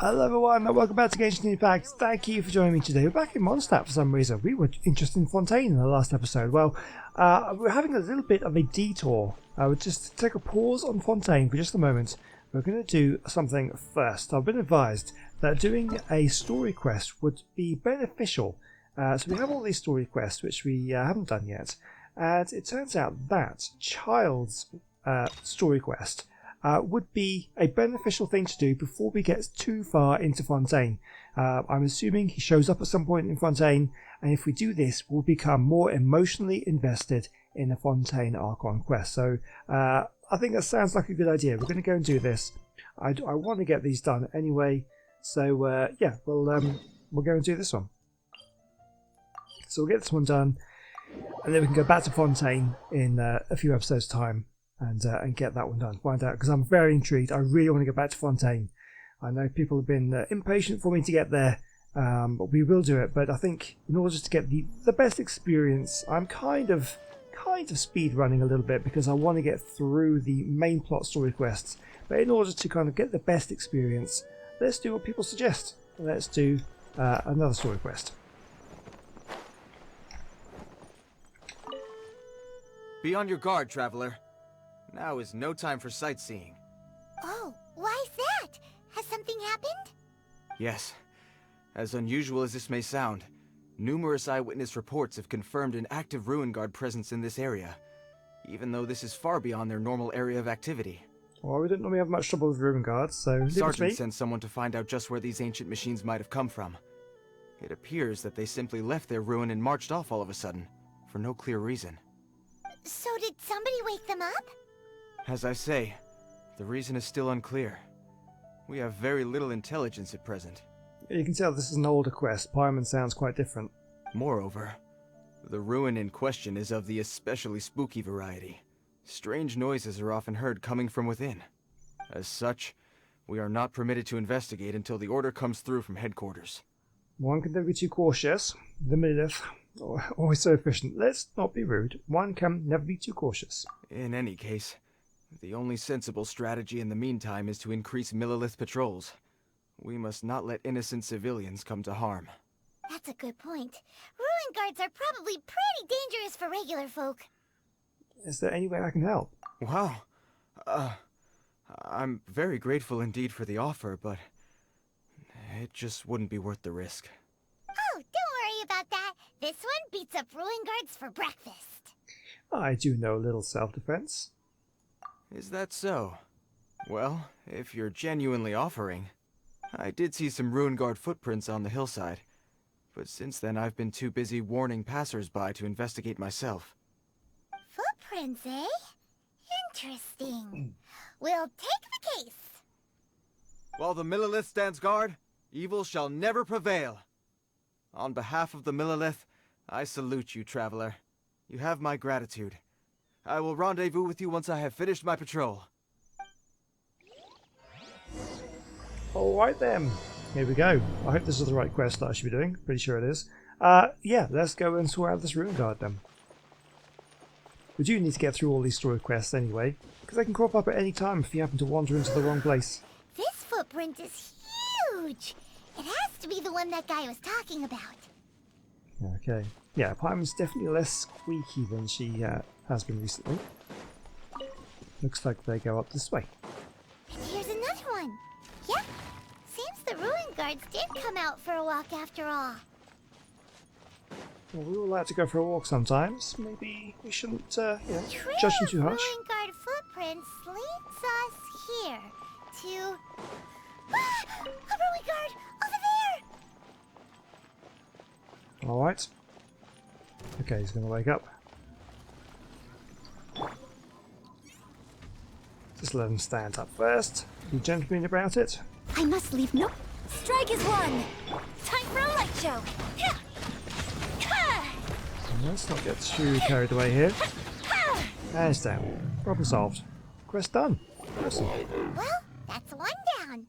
Hello everyone and welcome back to Genshin Impact. Thank you for joining me today. We're back in Mondstadt for some reason. We were interested in Fontaine in the last episode. Well, we're having a little bit of a detour. We'll just take a pause on Fontaine for just a moment. We're going to do something first. I've been advised that doing a story quest would be beneficial. So we have all these story quests which we haven't done yet. And it turns out that Childe's story quest would be a beneficial thing to do before we get too far into Fontaine. I'm assuming he shows up at some point in Fontaine, and if we do this, we'll become more emotionally invested in the Fontaine Archon quest. So I think that sounds like a good idea. We're going to go and do this. I want to get these done anyway, so yeah, we'll go and do this one. So we'll get this one done, and then we can go back to Fontaine in a few episodes' time. And get that one done. Find out, because I'm very intrigued. I really want to get back to Fontaine. I know people have been impatient for me to get there, but we will do it. But I think in order to get the best experience, I'm kind of speed running a little bit because I want to get through the main plot story quests. But in order to kind of get the best experience, let's do what people suggest. Let's do another story quest. Be on your guard, traveler. Now is no time for sightseeing. Oh, why's that? Has something happened? Yes. As unusual as this may sound, numerous eyewitness reports have confirmed an active Ruin Guard presence in this area, even though this is far beyond their normal area of activity. Well, we don't normally have much trouble with Ruin Guards, so Sergeant sent someone to find out just where these ancient machines might have come from. It appears that they simply left their ruin and marched off all of a sudden, for no clear reason. So did somebody wake them up? As I say, the reason is still unclear. We have very little intelligence at present. You can tell this is an older quest. Pyramid sounds quite different. Moreover, the ruin in question is of the especially spooky variety. Strange noises are often heard coming from within. As such, we are not permitted to investigate until the order comes through from headquarters. One can never be too cautious. The Lilith, always so efficient. Let's not be rude. One can never be too cautious. In any case, the only sensible strategy in the meantime is to increase Millilith patrols. We must not let innocent civilians come to harm. That's a good point. Ruin guards are probably pretty dangerous for regular folk. Is there any way I can help? Wow. I'm very grateful indeed for the offer, but it just wouldn't be worth the risk. Oh, don't worry about that. This one beats up ruin guards for breakfast. I do know a little self-defense. Is that so? Well, if you're genuinely offering. I did see some Ruin Guard footprints on the hillside, but since then I've been too busy warning passers-by to investigate myself. Footprints, eh? Interesting. We'll take the case. While the Millilith stands guard, evil shall never prevail. On behalf of the Millilith, I salute you, traveler. You have my gratitude. I will rendezvous with you once I have finished my patrol. Alright then. Here we go. I hope this is the right quest that I should be doing. Pretty sure it is. Yeah, let's go and sort out this Ruin Guard then. We do need to get through all these story quests anyway, because they can crop up at any time if you happen to wander into the wrong place. This footprint is huge. It has to be the one that guy was talking about. Okay. Yeah, Pymon's definitely less squeaky than she has been recently. Looks like they go up this way. And here's another one. Yep. Seems the ruin guards did come out for a walk after all. Well, we all like to go for a walk sometimes. Maybe we shouldn't, judge them too harsh. Ruin guard footprints leads us here to... Ah! A ruin guard! Over there! Alright. Okay, he's going to wake up. Just let him stand up first. Be gentleman about it. I must leave no... Strike is one! Time for a light show! Let's not get too carried away here. And it's down. Problem solved. Quest done. Awesome. Well, that's one down.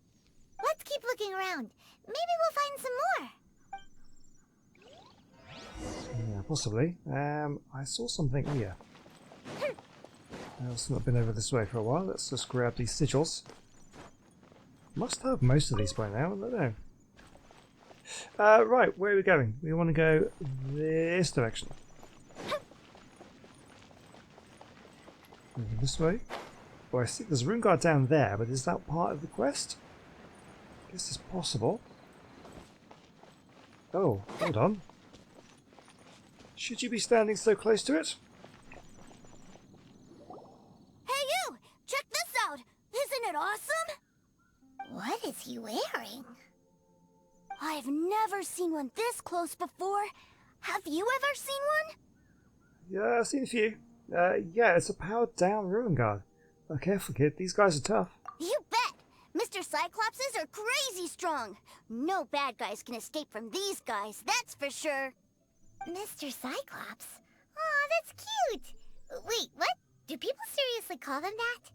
Let's keep looking around. Maybe we'll find some more. Yeah, possibly. I saw something here. I've not been over this way for a while. Let's just grab these sigils. Must have most of these by now, I don't know. Right, where are we going? We want to go this direction. This way? Oh, I see there's a rune guard down there, but is that part of the quest? I guess it's possible. Oh, hold on. Should you be standing so close to it? Hey you! Check this out! Isn't it awesome? What is he wearing? I've never seen one this close before. Have you ever seen one? Yeah, I've seen a few. Yeah, it's a powered down rune guard. Oh, careful kid, these guys are tough. You bet! Mr. Cyclopses are crazy strong. No bad guys can escape from these guys, that's for sure. Mr. Cyclops? Aw, that's cute! Wait, what? Do people seriously call them that?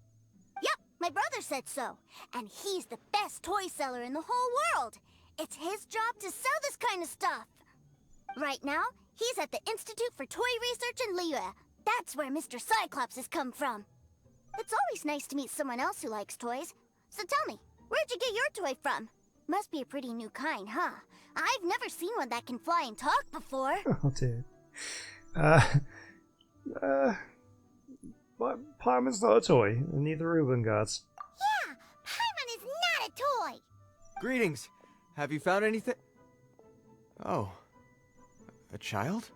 Yep, my brother said so. And he's the best toy seller in the whole world. It's his job to sell this kind of stuff. Right now, he's at the Institute for Toy Research in Liyue. That's where Mr. Cyclops has come from. It's always nice to meet someone else who likes toys. So tell me, where'd you get your toy from? Must be a pretty new kind, huh? I've never seen one that can fly and talk before. Oh dear. Paimon's not a toy, and neither are rune guards. Yeah, Paimon is not a toy. Greetings. Have you found anything? Oh. A child?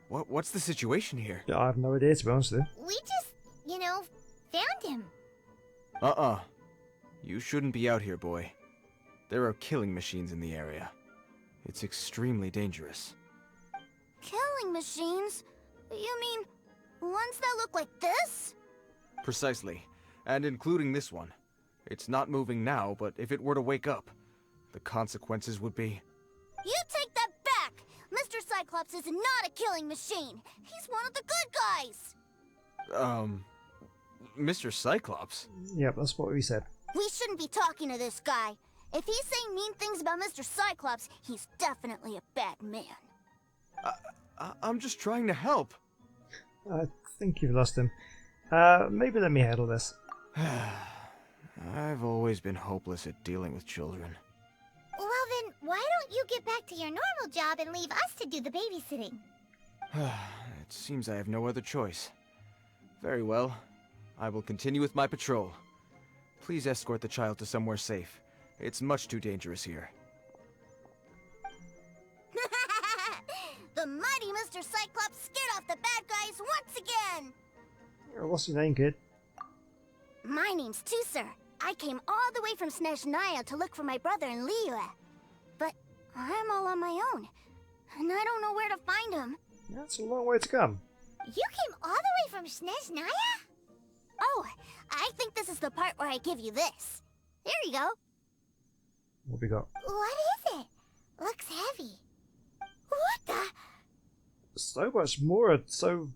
What's the situation here? Yeah, I have no idea, to be honest with you. We just, found him. You shouldn't be out here, boy. There are killing machines in the area. It's extremely dangerous. Killing machines? You mean ones that look like this? Precisely. And including this one. It's not moving now, but if it were to wake up, the consequences would be... You take that back! Mr. Cyclops is not a killing machine. He's one of the good guys. Mr. Cyclops? Yep, that's what we said. We shouldn't be talking to this guy. If he's saying mean things about Mr. Cyclops, he's definitely a bad man. I'm just trying to help. I think you've lost him. Maybe let me handle this. I've always been hopeless at dealing with children. Well then, why don't you get back to your normal job and leave us to do the babysitting? It seems I have no other choice. Very well. I will continue with my patrol. Please escort the child to somewhere safe. It's much too dangerous here. The mighty Mr. Cyclops scared off the bad guys once again! What's your name, kid? My name's Tusser. I came all the way from Snezhnaya to look for my brother in Liyue. But I'm all on my own, and I don't know where to find him. That's a long way to come. You came all the way from Snezhnaya? Oh, I think this is the part where I give you this. Here you go. What we got? What is it? Looks heavy. What the? So much more. So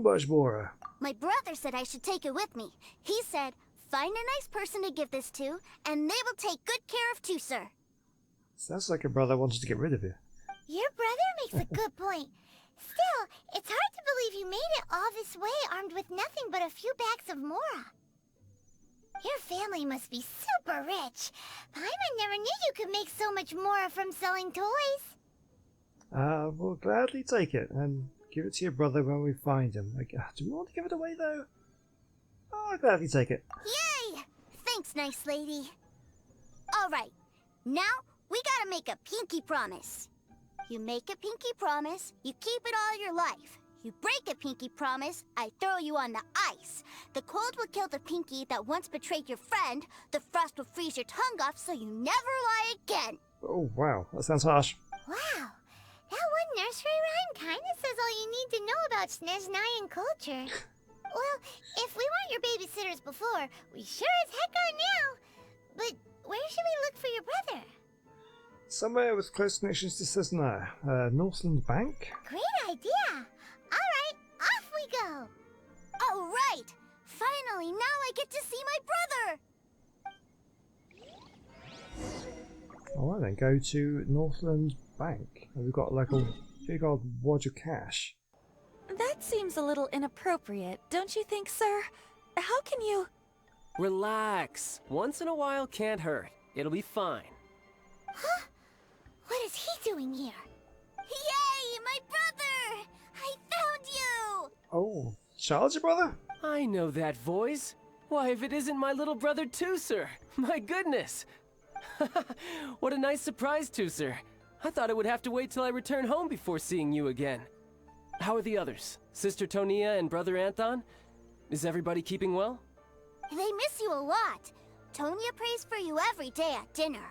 much more. My brother said I should take it with me. He said, find a nice person to give this to, and they will take good care of Tusser. Sounds like your brother wanted to get rid of you. Your brother makes a good point. Still, it's hard to believe you made it all this way armed with nothing but a few bags of mora. Your family must be super rich. Paimon never knew you could make so much mora from selling toys. We'll gladly take it and give it to your brother when we find him. Do we want to give it away though? Oh, I'll gladly take it. Yay! Thanks, nice lady. Alright, now we gotta make a pinky promise. You make a pinky promise, you keep it all your life. You break a pinky promise, I throw you on the ice. The cold will kill the pinky that once betrayed your friend. The frost will freeze your tongue off so you never lie again. Oh, wow. That sounds harsh. Wow. That one nursery rhyme kinda says all you need to know about Snezhnayan culture. Well, if we weren't your babysitters before, we sure as heck are now. But where should we look for your brother? Somewhere with close connections to Cesna. Northland Bank? Great idea! Alright, off we go! Alright! Finally, now I get to see my brother! Alright then, go to Northland Bank. We've got like a big old wad of cash. That seems a little inappropriate, don't you think, sir? How can you... Relax. Once in a while can't hurt. It'll be fine. Huh? What is he doing here? Yay, my brother! I found you! Oh, Childe's your brother? I know that voice. Why, if it isn't my little brother Tooser! My goodness! What a nice surprise, Tooser. I thought I would have to wait till I return home before seeing you again. How are the others? Sister Tonia and Brother Anthon? Is everybody keeping well? They miss you a lot. Tonya prays for you every day at dinner.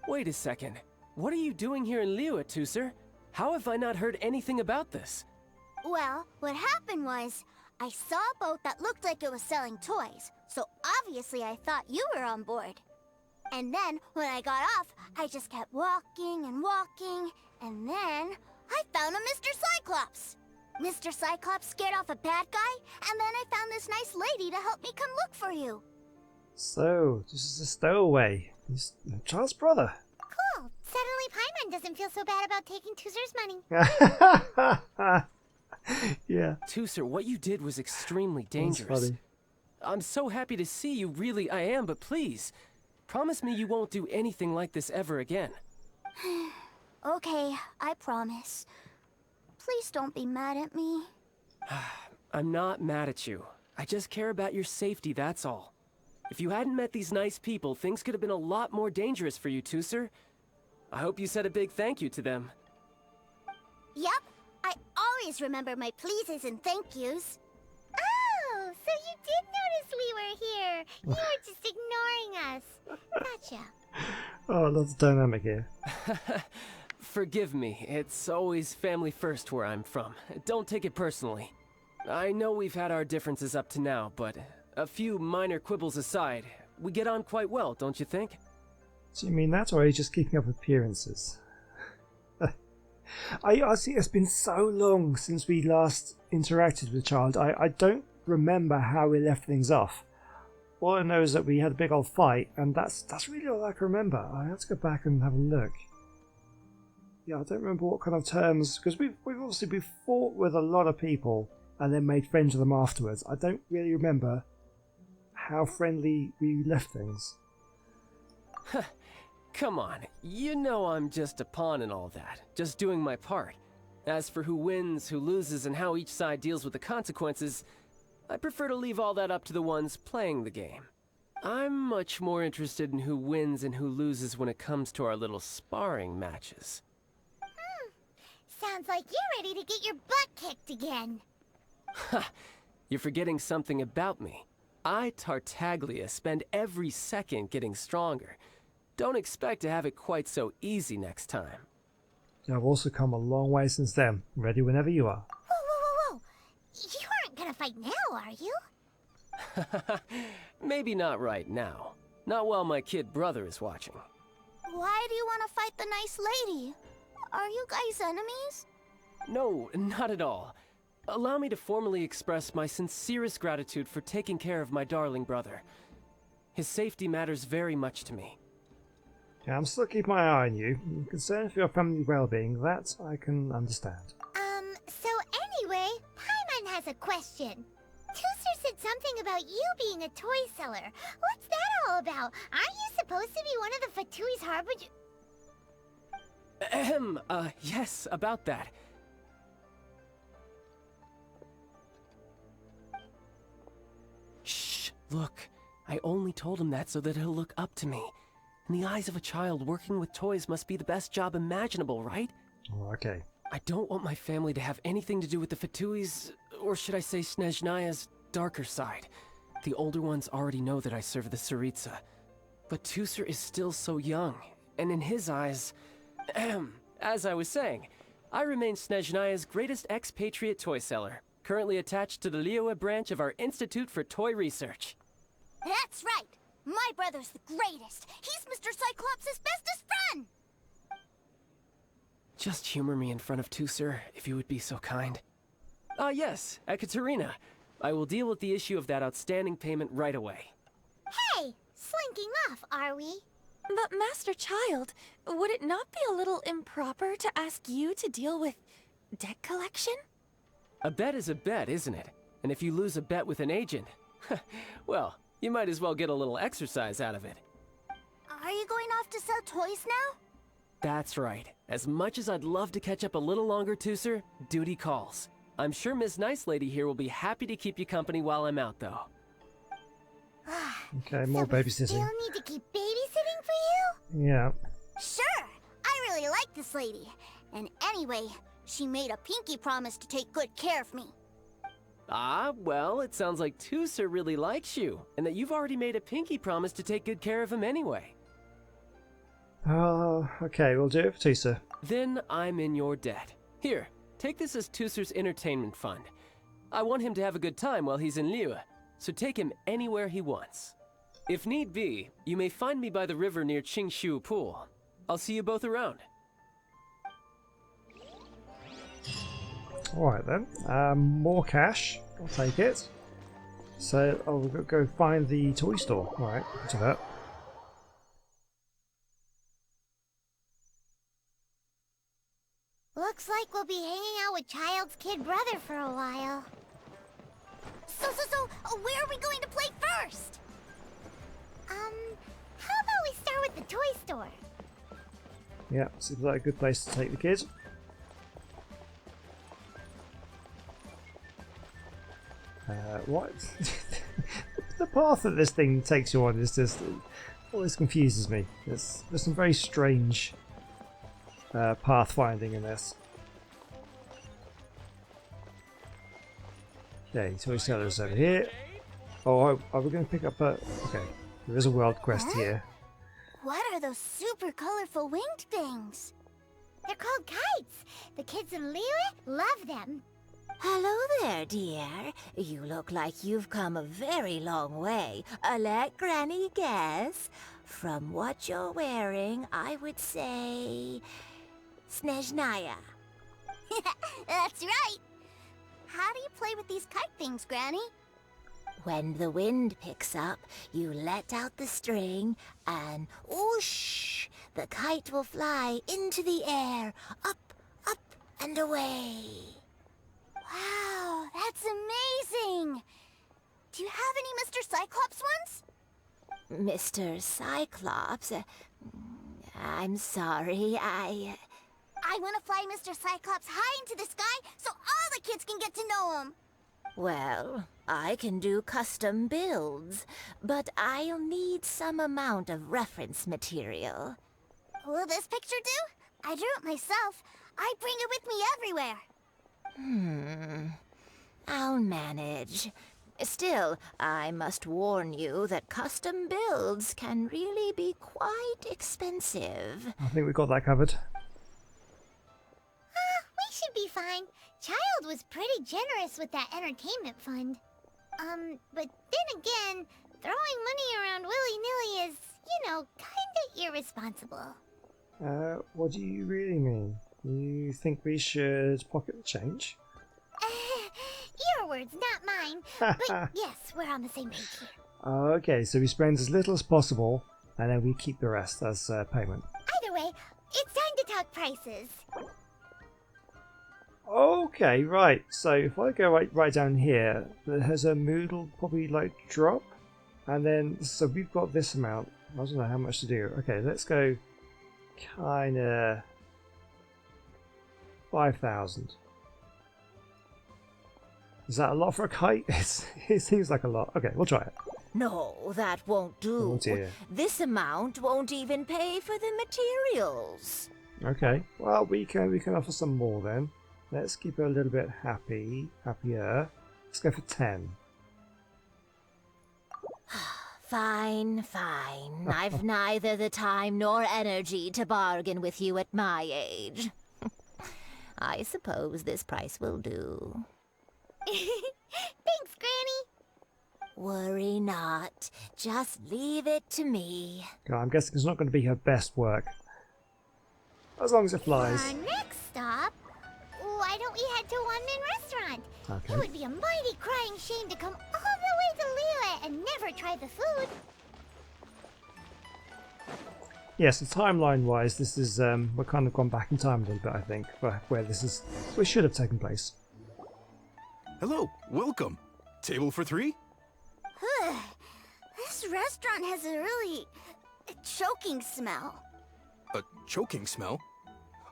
Wait a second. What are you doing here in Liyue, Tooser? How have I not heard anything about this? Well, what happened was, I saw a boat that looked like it was selling toys, so obviously I thought you were on board. And then, when I got off, I just kept walking and walking, and then I found a Mr. Cyclops. Mr. Cyclops scared off a bad guy, and then I found this nice lady to help me come look for you. So, this is a stowaway. He's Childe's brother. Cool. Suddenly Paimon doesn't feel so bad about taking Tooser's money. Yeah. Tooser, what you did was extremely dangerous. That's funny. I'm so happy to see you, really I am, but please, promise me you won't do anything like this ever again. Okay, I promise. Please don't be mad at me. I'm not mad at you. I just care about your safety, that's all. If you hadn't met these nice people, things could have been a lot more dangerous for you, Tooser. I hope you said a big thank you to them. Yep, I always remember my pleases and thank yous. Oh, so you did notice we were here. You were just ignoring us. Gotcha. Oh, lots of dynamic here. Forgive me, it's always family first where I'm from. Don't take it personally. I know we've had our differences up to now, but a few minor quibbles aside, we get on quite well, don't you think? Do you mean that, or are you just keeping up appearances? I see. It's been so long since we last interacted with Childe. I don't remember how we left things off. All I know is that we had a big old fight, and that's really all I can remember. I have to go back and have a look. Yeah, I don't remember what kind of terms, because we've obviously fought with a lot of people and then made friends with them afterwards. I don't really remember how friendly we left things. Come on, you know I'm just a pawn in all that, just doing my part. As for who wins, who loses, and how each side deals with the consequences, I prefer to leave all that up to the ones playing the game. I'm much more interested in who wins and who loses when it comes to our little sparring matches. Sounds like you're ready to get your butt kicked again. Ha! You're forgetting something about me. I, Tartaglia, spend every second getting stronger. Don't expect to have it quite so easy next time. I've also come a long way since then. Ready whenever you are. Whoa. You aren't gonna fight now, are you? Maybe not right now. Not while my kid brother is watching. Why do you want to fight the nice lady? Are you guys enemies? No, not at all. Allow me to formally express my sincerest gratitude for taking care of my darling brother. His safety matters very much to me. Yeah, I'm still keeping my eye on you. I'm concerned for your family well-being. That I can understand. So anyway, Paimon has a question. Tooser said something about you being a toy seller. What's that all about? Aren't you supposed to be one of the Fatui's harbinger? Yes, about that. Shh, look. I only told him that so that he'll look up to me. In the eyes of a child, working with toys must be the best job imaginable, right? Oh, okay. I don't want my family to have anything to do with the Fatui's, or should I say Snezhnaya's, darker side. The older ones already know that I serve the Tsaritsa. But Tooser is still so young, and in his eyes... as I was saying, I remain Snezhnaya's greatest expatriate toy seller, currently attached to the Liyue branch of our Institute for Toy Research. That's right! My brother's the greatest! He's Mr. Cyclops' bestest friend! Just humor me in front of Tooser, if you would be so kind. Yes, Ekaterina. I will deal with the issue of that outstanding payment right away. Hey! Slinking off, are we? But Master Childe, would it not be a little improper to ask you to deal with debt collection? A bet is a bet, isn't it? And if you lose a bet with an agent, well, You might as well get a little exercise out of it. Are you going off to sell toys now? That's right. As much as I'd love to catch up a little longer, Tooser, duty calls. I'm sure Miss Nice Lady here will be happy to keep you company while I'm out, though. Okay, more So we babysitting. still need to keep babysitting for you? Yeah. Sure. I really like this lady. And anyway, she made a pinky promise to take good care of me. Ah, well, it sounds like Tooser really likes you, and that you've already made a pinky promise to take good care of him anyway. Okay, we'll do it for Tisa. Then I'm in your debt. Here, take this as Tooser's entertainment fund. I want him to have a good time while he's in Liyue, so take him anywhere he wants. If need be, you may find me by the river near Qingshu Pool. I'll see you both around. Alright then. More cash. I'll take it. So, we'll go find the toy store. Alright, to that. Looks like we'll be hanging out with Childe's kid brother for a while. So, where are we going to play first? How about we start with the toy store? Yeah, seems like a good place to take the kids. What? The path that this thing takes you on is just... always confuses me. There's some very strange pathfinding in this. Okay, toy sellers over here. Oh, are we going to pick up a... Okay, there is a world quest here. What are those super colorful winged things? They're called kites. The kids in Liyue love them. Hello there, dear. You look like you've come a very long way. Let Granny guess. From what you're wearing, I would say... Snezhnaya. That's right. How do you play with these kite things, Granny? When the wind picks up, you let out the string, and whoosh! The kite will fly into the air, up, up, and away. Wow, that's amazing! Do you have any Mr. Cyclops ones? Mr. Cyclops, I'm sorry, I want to fly Mr. Cyclops high into the sky so all the kids can get to know him. Well, I can do custom builds, but I'll need some amount of reference material. Will this picture do? I drew it myself. I bring it with me everywhere. I'll manage. Still, I must warn you that custom builds can really be quite expensive. I think we got that covered. We should be fine. Childe was pretty generous with that entertainment fund. But then again, throwing money around willy-nilly is, kinda irresponsible. What do you really mean? You think we should pocket the change? Your words, not mine. But yes, we're on the same page here. Okay, so we spend as little as possible, and then we keep the rest as payment. Either way, it's time to talk prices. Okay, right. So if I go right down here, there's a mood will probably drop, and then so we've got this amount. I don't know how much to do. Okay, let's go kinda 5,000. Is that a lot for a kite? It seems like a lot. Okay, we'll try it. No, that won't do. Oh dear. This amount won't even pay for the materials. Okay, well we can offer some more then. Let's keep her a little bit happier. Let's go for 10. Fine. I've neither the time nor energy to bargain with you at my age. I suppose this price will do. Thanks, Granny. Worry not. Just leave it to me. I'm guessing it's not going to be her best work. As long as it flies. Our next stop, why don't we head to One-Man Restaurant? Okay. It would be a mighty crying shame to come all the way to Liyue and never try the food. Yes, so timeline-wise, this is we're kind of gone back in time a little bit, I think, for where we should have taken place. Hello, welcome. Table for three? restaurant has a really choking smell. A choking smell?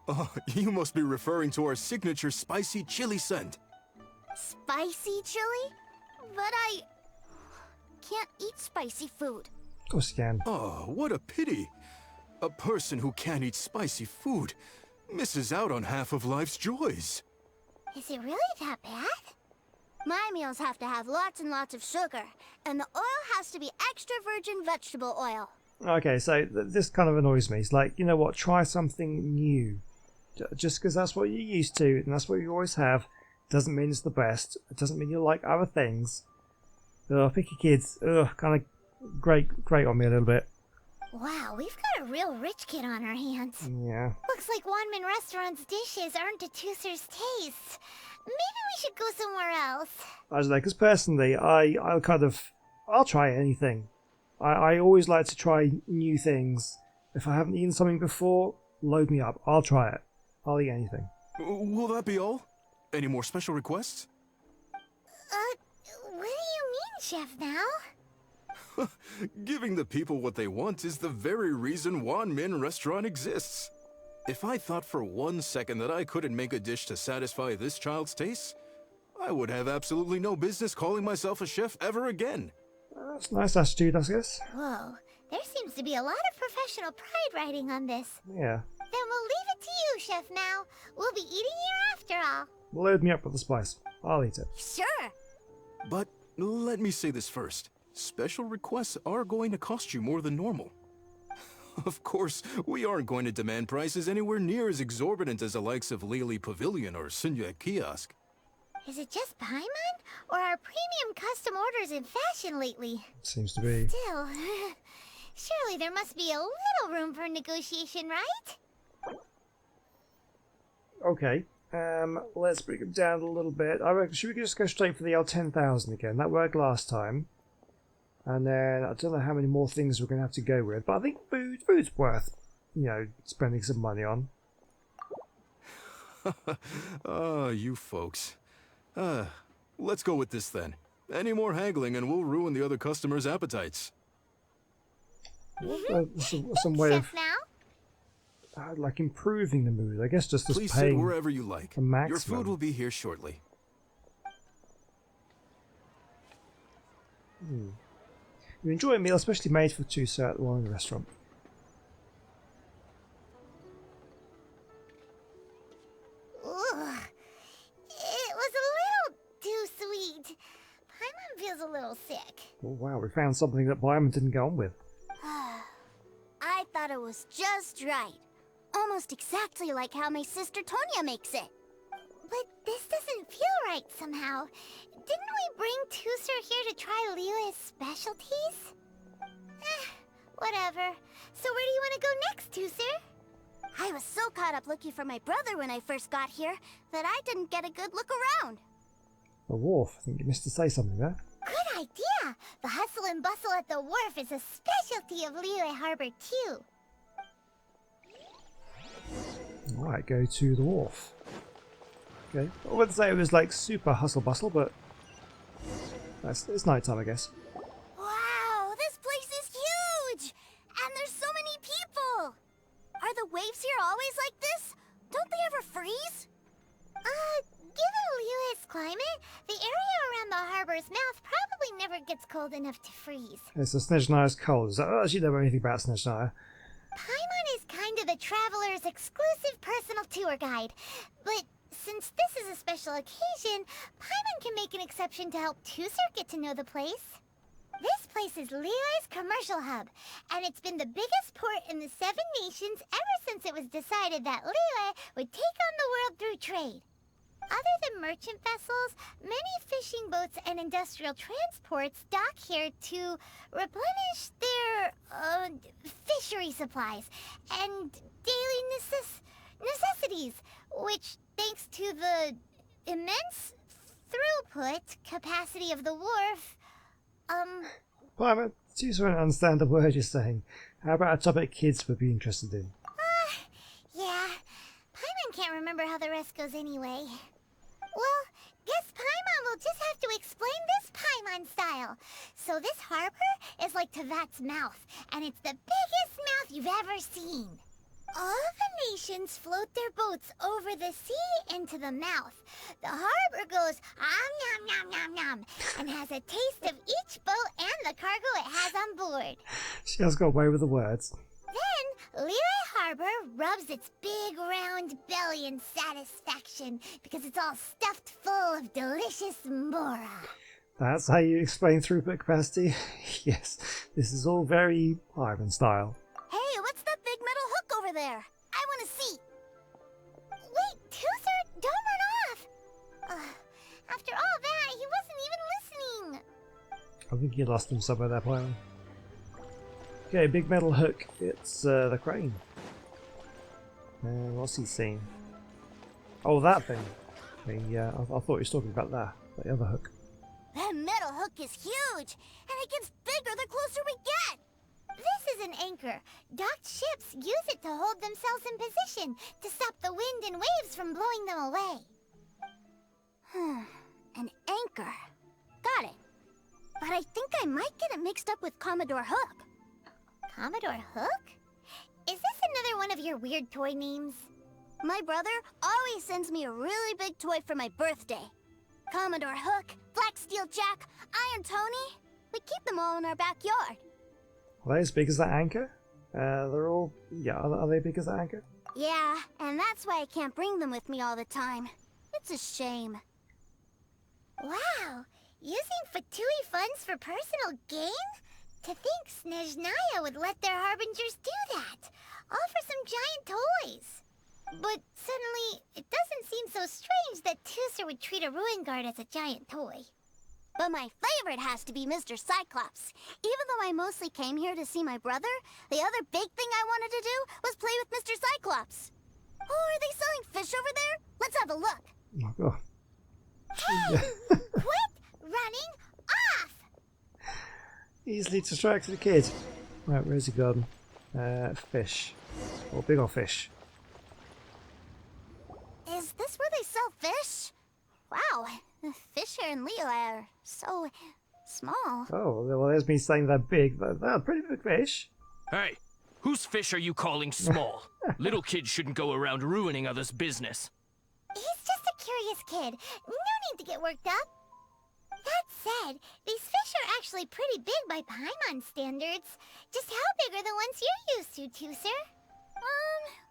Oh, you must be referring to our signature spicy chili scent. Spicy chili? But I can't eat spicy food. Of course you can. Oh, what a pity. A person who can't eat spicy food misses out on half of life's joys. Is it really that bad? My meals have to have lots and lots of sugar, and the oil has to be extra virgin vegetable oil. Okay, so this kind of annoys me. It's like, you know what, try something new. Just because that's what you're used to, and that's what you always have, doesn't mean it's the best. It doesn't mean you like other things. Picky kids, kind of grate on me a little bit. Wow, we've got a real rich kid on our hands. Yeah. Looks like Wanmin Restaurant's dishes aren't to Tooser's taste. Maybe we should go somewhere else. I don't know, because personally, I'll try anything. I always like to try new things. If I haven't eaten something before, load me up. I'll try it. I'll eat anything. Will that be all? Any more special requests? What do you mean, Chef now? Giving the people what they want is the very reason Wanmin Restaurant exists. If I thought for 1 second that I couldn't make a dish to satisfy this child's taste, I would have absolutely no business calling myself a chef ever again. That's a nice attitude, I guess. Whoa, there seems to be a lot of professional pride riding on this. Yeah. Then we'll leave it to you, Chef Mao. We'll be eating here after all. Load me up with the spice. I'll eat it. Sure. But let me say this first. Special requests are going to cost you more than normal. Of course, we aren't going to demand prices anywhere near as exorbitant as the likes of Lily Pavilion or Sunya Kiosk. Is it just Paimon? Or are premium custom orders in fashion lately? Seems to be. Still, surely there must be a little room for negotiation, right? Okay. Let's bring it down a little bit. I reckon, should we just go straight for the L10,000 again? That worked last time. And then, I don't know how many more things we're going to have to go with, but I think food's worth, spending some money on. Ah, you folks. Let's go with this then. Any more haggling and we'll ruin the other customers' appetites. Some way of, Chef Mao? like, improving the mood. I guess just as Please sit paying wherever you like. a maximum. Your food will be here shortly. You enjoy a meal especially made for two, sir, at the one in the restaurant. Ugh. It was a little too sweet. Paimon feels a little sick. Oh, wow, we found something that Byron didn't go on with. I thought it was just right. Almost exactly like how my sister Tonya makes it. But this doesn't feel right somehow. Didn't we bring Tooser here to try Liyue's specialties? Whatever. So where do you want to go next, Tooser? I was so caught up looking for my brother when I first got here that I didn't get a good look around. A wharf. I think you missed to say something there. Good idea! The hustle and bustle at the wharf is a specialty of Liyue Harbor, too. Alright, go to the wharf. Okay. I wouldn't say it was like super hustle bustle, but it's night time, I guess. Wow, this place is huge! And there's so many people! Are the waves here always like this? Don't they ever freeze? Given Liyue's climate, the area around the harbor's mouth probably never gets cold enough to freeze. It's the Snezhnaya's cold. I don't actually know anything about Snezhnaya. Paimon is kind of the traveler's exclusive personal tour guide. But since this is a special occasion, Paimon can make an exception to help Tooser get to know the place. This place is Liyue's commercial hub, and it's been the biggest port in the Seven Nations ever since it was decided that Liyue would take on the world through trade. Other than merchant vessels, many fishing boats and industrial transports dock here to replenish their fishery supplies and daily necessities, which, thanks to the immense throughput capacity of the wharf, Byron, do you don't understand the word you're saying? How about a topic kids would be interested in? yeah. Paimon can't remember how the rest goes anyway. Well, Guess Paimon will just have to explain this Paimon style. So this harbor is like Teyvat's mouth, and it's the biggest mouth you've ever seen. All the nations float their boats over the sea into the mouth. The harbor goes nom nom nom nom and has a taste of each boat and the cargo it has on board. She has got away with the words. Then Liyue Harbor rubs its big round belly in satisfaction because it's all stuffed full of delicious mora. That's how you explain throughput capacity? Yes, this is all very Iron style. Hey, what's that big metal hook over there? I want to see. Wait, Toother, don't run off. After all that, he wasn't even listening. I think you lost him somewhere there, Paimon. Okay, big metal hook. It's the crane. What's he saying? Oh, that thing. I thought he was talking about that. The other hook. That metal hook is huge, and it gets bigger the closer we get. This is an anchor. Docked ships use it to hold themselves in position to stop the wind and waves from blowing them away. An anchor. Got it. But I think I might get it mixed up with Commodore Hook. Commodore Hook? Is this another one of your weird toy names? My brother always sends me a really big toy for my birthday. Commodore Hook, Black Steel Jack, Iron Tony. We keep them all in our backyard. Are they as big as that anchor? They're all... Yeah, are they big as that anchor? Yeah, and that's why I can't bring them with me all the time. It's a shame. Wow, using Fatui funds for personal gain? To think Snezhnaya would let their harbingers do that, all for some giant toys. But suddenly, it doesn't seem so strange that Tooser would treat a ruin guard as a giant toy. But my favorite has to be Mr. Cyclops. Even though I mostly came here to see my brother, the other big thing I wanted to do was play with Mr. Cyclops. Oh, are they selling fish over there? Let's have a look. Oh, God. Hey! Quit running off! Easily distracted kid. Right, where's he gone? Fish. Oh, big old fish. Is this where they sell fish? Wow, the fish here in Liyue are so small. Oh, well, there's me saying they're big. They're pretty big fish. Hey, whose fish are you calling small? Little kids shouldn't go around ruining others' business. He's just a curious kid. No need to get worked up. That said, these fish are actually pretty big by Paimon standards. Just how big are the ones you're used to, Tooser?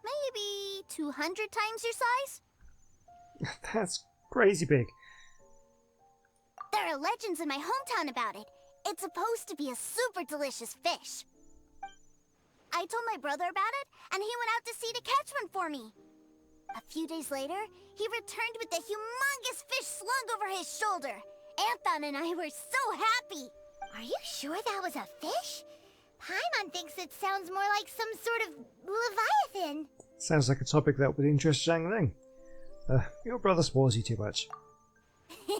Maybe 200 times your size? That's crazy big. There are legends in my hometown about it. It's supposed to be a super delicious fish. I told my brother about it, and he went out to sea to catch one for me. A few days later, he returned with a humongous fish slung over his shoulder. Anthon and I were so happy. Are you sure that was a fish? Paimon thinks it sounds more like some sort of leviathan. Sounds like a topic that would interest Zhang Ling. Your brother spoils you too much. Hey,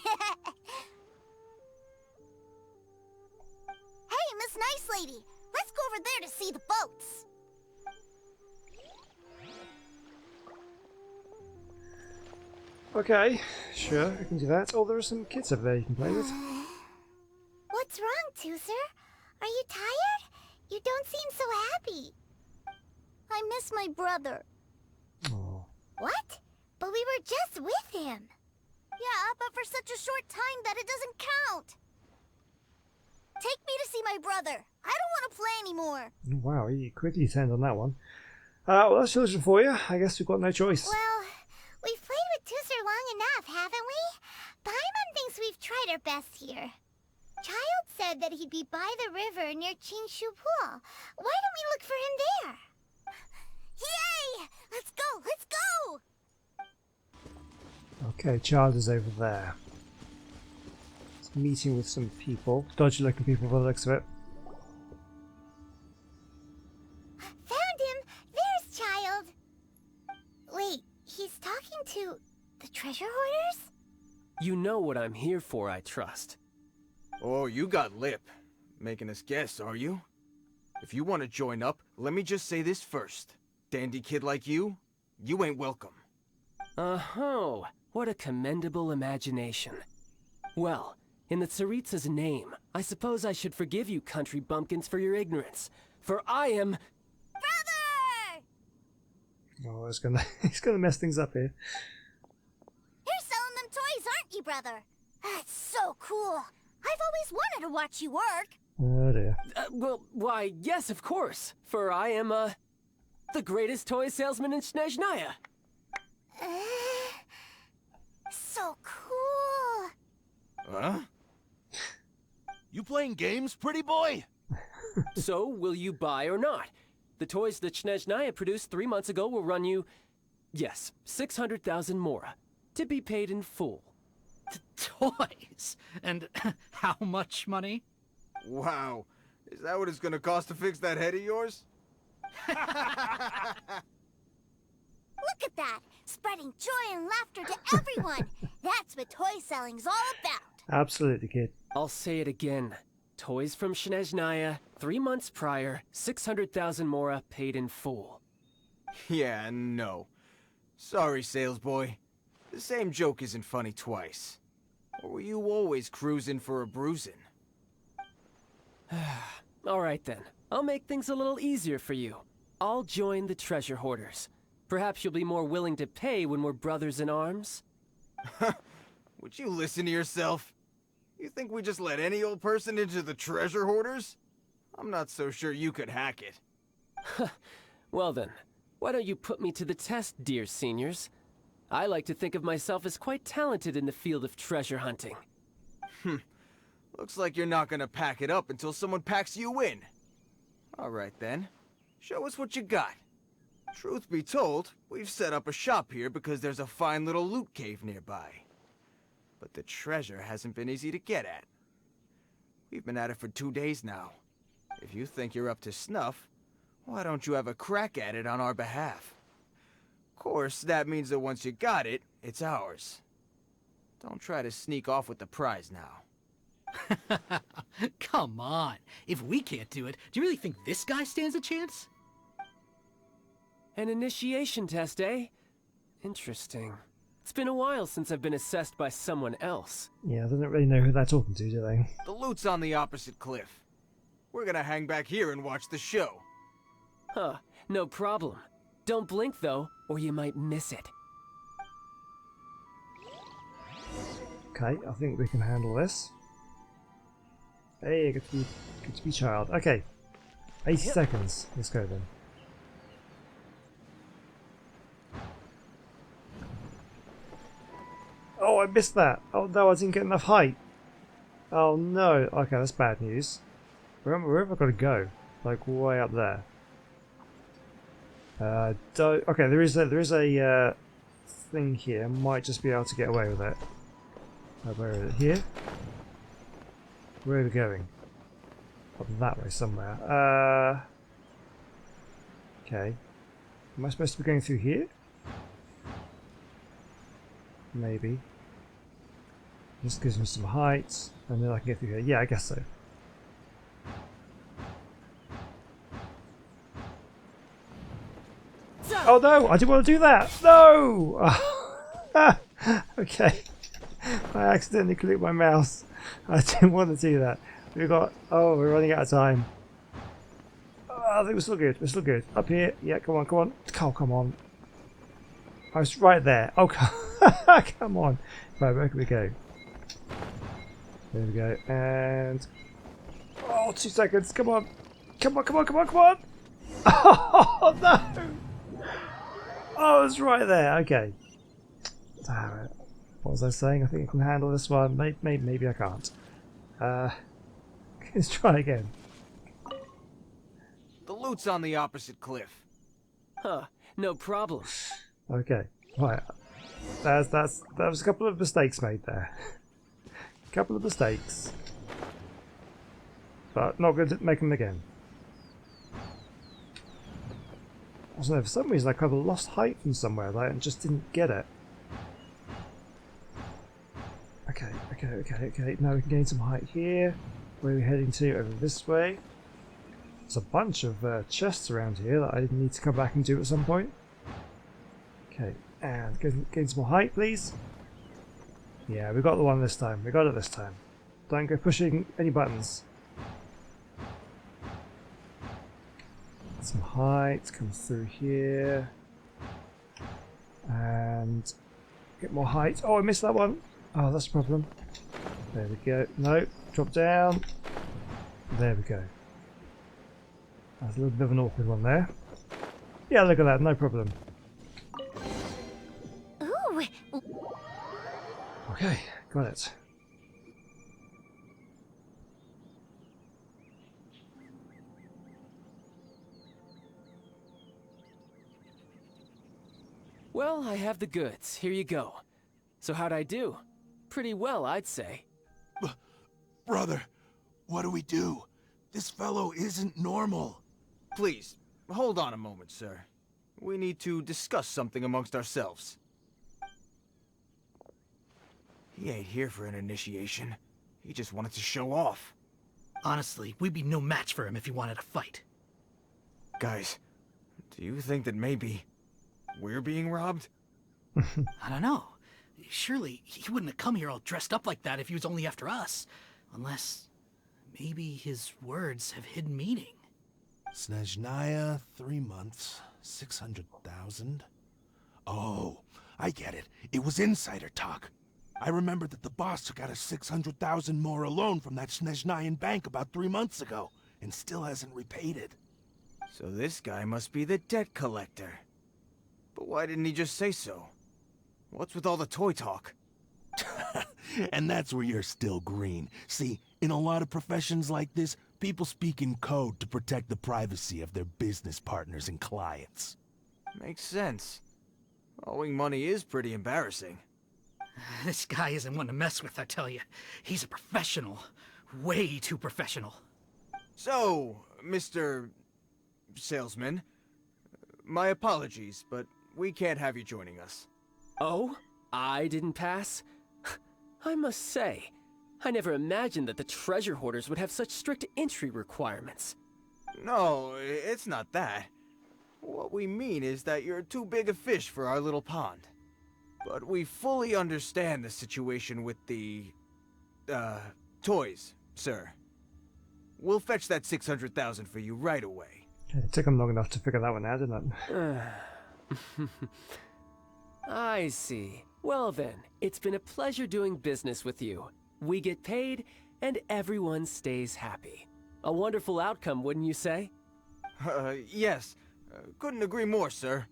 Miss Nice Lady, let's go over there to see the boats. Okay, sure, I can do that. Oh, there are some kids over there you can play with. What's wrong, Tooser? Are you tired? You don't seem so happy. I miss my brother. Oh. What? But we were just with him. Yeah, but for such a short time that it doesn't count. Take me to see my brother. I don't want to play anymore. Wow, you quickly turned on that one. Well, that's children for you. I guess we've got no choice. Well, we've played with Tooser long enough, haven't we? Paimon thinks we've tried our best here. Childe said that he'd be by the river near Chinshu Pool. Why don't we look for him there? Yay! Let's go! Let's go! Okay, Childe is over there. He's meeting with some people. Dodgy looking people by the looks of it. Found him! There's Childe! Wait, he's talking to the treasure hoarders? You know what I'm here for, I trust. Oh, you got lip. Making us guess, are you? If you want to join up, let me just say this first. Dandy kid like you, you ain't welcome. Oh, What a commendable imagination. Well, in the Tsaritsa's name, I suppose I should forgive you country bumpkins for your ignorance. For I am... Brother! Oh, he's gonna mess things up here. You're selling them toys, aren't you, brother? That's so cool. I've always wanted to watch you work. Oh dear. Well, why, yes, of course. For I am, the greatest toy salesman in Snezhnaya. So cool. Huh? You playing games, pretty boy? So, will you buy or not? The toys that Snezhnaya produced 3 months ago will run you, yes, 600,000 mora, to be paid in full. Toys? And how much money? Wow. Is that what it's gonna cost to fix that head of yours? Look at that! Spreading joy and laughter to everyone! That's what toy selling's all about! Absolutely, kid. I'll say it again. Toys from Snezhnaya, 3 months prior, 600,000 mora paid in full. Yeah, no. Sorry, sales boy. The same joke isn't funny twice. Or were you always cruising for a bruising? Alright then, I'll make things a little easier for you. I'll join the treasure hoarders. Perhaps you'll be more willing to pay when we're brothers in arms? Would you listen to yourself? You think we just let any old person into the treasure hoarders? I'm not so sure you could hack it. Well then, why don't you put me to the test, dear seniors? I like to think of myself as quite talented in the field of treasure hunting. Looks like you're not gonna pack it up until someone packs you in. Alright then. Show us what you got. Truth be told, we've set up a shop here because there's a fine little loot cave nearby. But the treasure hasn't been easy to get at. We've been at it for 2 days now. If you think you're up to snuff, why don't you have a crack at it on our behalf? Of course, that means that once you got it, it's ours. Don't try to sneak off with the prize now. Come on. If we can't do it, do you really think this guy stands a chance? An initiation test, eh? Interesting. It's been a while since I've been assessed by someone else. Yeah, they don't really know who they're talking to, do they? The loot's on the opposite cliff. We're gonna hang back here and watch the show. Huh, no problem. Don't blink though, or you might miss it. Okay, I think we can handle this. Hey, good to be child. Okay, 80 seconds. Let's go then. Oh, I missed that. Oh no, I didn't get enough height. Oh no. Okay, that's bad news. Where have I got to go? Like way up there. Okay, there is a thing here. Might just be able to get away with it. Where is it? Here? Where are we going? Up that way somewhere. Okay. Am I supposed to be going through here? Maybe. This gives me some height, and then I can get through here. Yeah, I guess so. Oh no! I didn't want to do that! No! Okay. I accidentally clicked my mouse. I didn't want to do that. We've got... Oh, we're running out of time. Oh, I think we're still good. We're still good. Up here. Yeah, come on, come on. Oh, come on. I was right there. Oh, come on. Right, where can we go? There we go. And... Oh, 2 seconds. Come on. Come on, come on, come on, come on. Oh, no. Oh, it's right there. Okay. Damn it. What was I saying? I think I can handle this one. Maybe I can't. Let's try again. The loot's on the opposite cliff. Huh, no problem. Okay. Right. That was a couple of mistakes made there. A couple of mistakes. But not going to make them again. I don't know, for some reason I kind of lost height from somewhere like, and just didn't get it. Okay. Now we can gain some height here. Where are we heading to? Over this way. There's a bunch of chests around here that I need to come back and do at some point. Okay, and gain some more height, please. Yeah, we got the one this time. We got it this time. Don't go pushing any buttons. Some height comes through here. And get more height. Oh, I missed that one. Oh, that's a problem. There we go. No, drop down. There we go. That's a little bit of an awkward one there. Yeah, look at that. No problem. Ooh, Okay, got it. Well, I have the goods. Here you go. So how'd I do? Pretty well, I'd say. Brother, what do we do? This fellow isn't normal. Please, hold on a moment, sir. We need to discuss something amongst ourselves. He ain't here for an initiation. He just wanted to show off. Honestly, we'd be no match for him if he wanted to fight. Guys, do you think that maybe we're being robbed? I don't know. Surely he wouldn't have come here all dressed up like that if he was only after us. Unless maybe his words have hidden meaning. Snezhnaya, 3 months, 600,000. Oh, I get it. It was insider talk. I remember that the boss took out a 600,000 more loan from that Snezhnayan bank about 3 months ago, and still hasn't repaid it. So this guy must be the debt collector. But why didn't he just say so? What's with all the toy talk? And that's where you're still green. See, in a lot of professions like this, people speak in code to protect the privacy of their business partners and clients. Makes sense. Owing money is pretty embarrassing. This guy isn't one to mess with, I tell you. He's a professional. Way too professional. So, Mr. Salesman, my apologies, but we can't have you joining us. Oh? I didn't pass? I must say, I never imagined that the treasure hoarders would have such strict entry requirements. No, it's not that. What we mean is that you're too big a fish for our little pond. But we fully understand the situation with the, toys, sir. We'll fetch that 600,000 for you right away. It took them long enough to figure that one out, didn't it? I see. Well then, it's been a pleasure doing business with you. We get paid, and everyone stays happy. A wonderful outcome, wouldn't you say? Yes. Couldn't agree more, sir.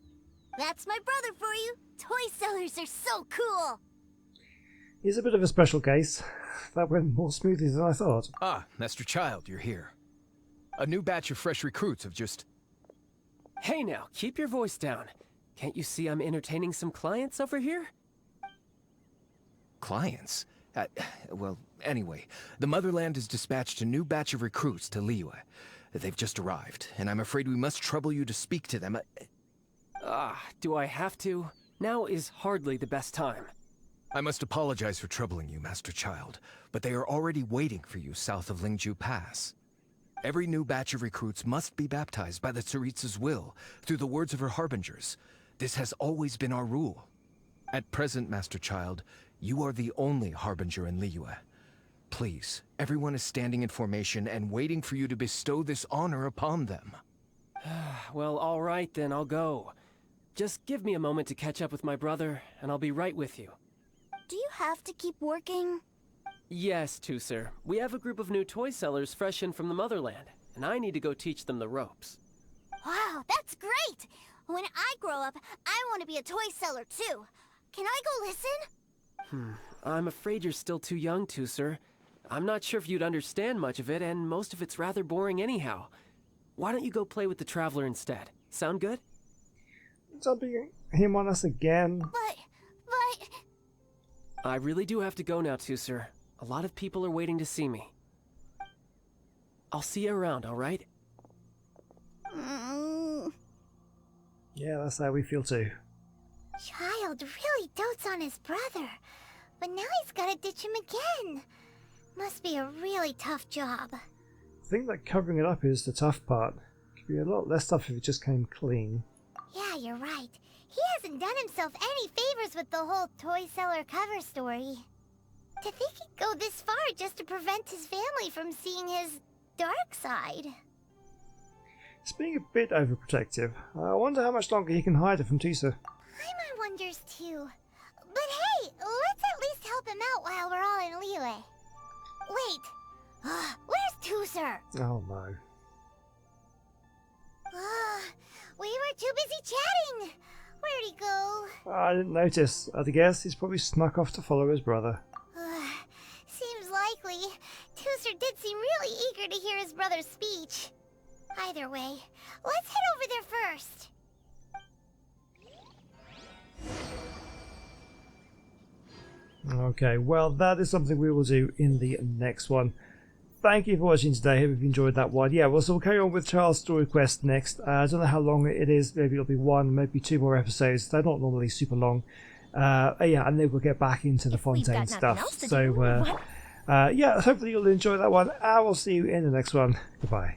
that's my brother for you. Toy sellers are so cool. He's a bit of a special case. That went more smoothly than I thought. Ah, Master Childe, you're here. A new batch of fresh recruits have just... Hey now, keep your voice down. Can't you see I'm entertaining some clients over here? Clients? Well, anyway, the Motherland has dispatched a new batch of recruits to Liyue. They've just arrived, and I'm afraid we must trouble you to speak to them. Do I have to? Now is hardly the best time. I must apologize for troubling you, Master Childe, but they are already waiting for you south of Lingju Pass. Every new batch of recruits must be baptized by the Tsaritsa's will, through the words of her harbingers. This has always been our rule. At present, Master Childe, you are the only harbinger in Liyue. Please, everyone is standing in formation and waiting for you to bestow this honor upon them. Well, all right then, I'll go. Just give me a moment to catch up with my brother, and I'll be right with you. Do you have to keep working? Yes, Tusser. We have a group of new toy sellers fresh in from the Motherland, and I need to go teach them the ropes. Wow, that's great! When I grow up, I want to be a toy seller too. Can I go listen? I'm afraid you're still too young, Tusser. I'm not sure if you'd understand much of it, and most of it's rather boring anyhow. Why don't you go play with the Traveler instead? Sound good? Dumping him on us again. But... I really do have to go now, Tusser. A lot of people are waiting to see me. I'll see you around, alright? Yeah, that's how we feel too. Childe really dotes on his brother, but now he's gotta ditch him again. Must be a really tough job. I think that covering it up is the tough part. Could be a lot less tough if it just came clean. Yeah, you're right. He hasn't done himself any favors with the whole toy seller cover story. To think he'd go this far just to prevent his family from seeing his dark side. He's being a bit overprotective. I wonder how much longer he can hide it from Teyvat. Paimon wonders too. But hey, let's at least help him out while we're all in Liyue. Wait, where's Teyvat? Oh no. We were too busy chatting. Where'd he go? I didn't notice. I'd guess he's probably snuck off to follow his brother. Seems likely. Teyvat did seem really eager to hear his brother's speech. Either way, let's head over there first. Okay, well that is something we will do in the next one. Thank you for watching today. Hope you've enjoyed that one. Yeah, we'll carry on with Child's Story Quest next. I don't know how long it is. Maybe it'll be one, maybe 2 more episodes. They're not normally super long. Yeah, and then we'll get back into the Fontaine stuff. So, yeah, hopefully you'll enjoy that one. I will see you in the next one. Goodbye.